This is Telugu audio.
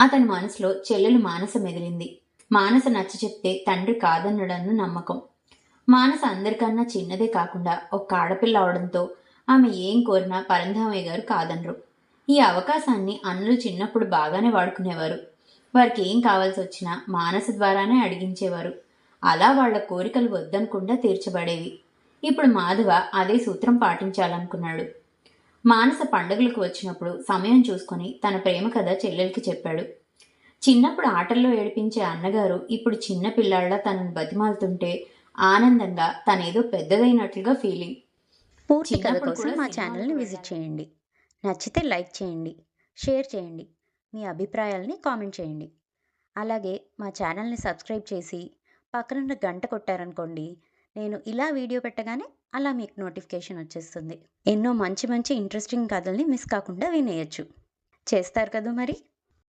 అతని మనసులో చెల్లెలు మానస మెదిలింది. మానస నచ్చ చెప్తే తండ్రి కాదన్నడన్న నమ్మకం. మానస అందరికన్నా చిన్నదే కాకుండా ఒక్క ఆడపిల్ల అవడంతో ఆమె ఏం కోరినా పరంధామయ్య గారు కాదనరు. ఈ అవకాశాన్ని అన్నలు చిన్నప్పుడు బాగానే వాడుకునేవారు. వారికి ఏం కావాల్సి వచ్చినా మానస ద్వారానే అడిగించేవారు. అలా వాళ్ల కోరికలు వద్దనకుండా తీర్చబడేవి. ఇప్పుడు మాధవ అదే సూత్రం పాటించాలనుకున్నాడు. మానస పండుగలకు వచ్చినప్పుడు సమయం చూసుకుని తన ప్రేమ కథ చెల్లెలికి చెప్పాడు. చిన్నప్పుడు ఆటల్లో ఏడిపించే అన్నగారు ఇప్పుడు చిన్న పిల్లాళ్ల తనను బతిమాలుతుంటే ఆనందంగా తనేదో పెద్దదైనట్లుగా ఫీలింగ్. పూర్తి కథ కోసం మా ఛానల్ని విజిట్ చేయండి. నచ్చితే లైక్ చేయండి, షేర్ చేయండి, మీ అభిప్రాయాలని కామెంట్ చేయండి. అలాగే మా ఛానల్ని సబ్స్క్రైబ్ చేసి పక్కనున్న గంట కొట్టారనుకోండి, నేను ఇలా వీడియో పెట్టగానే అలా మీకు నోటిఫికేషన్ వచ్చేస్తుంది. ఎన్నో మంచి మంచి ఇంట్రెస్టింగ్ కథల్ని మిస్ కాకుండా వినేయచ్చు. చేస్తారు కదా మరి.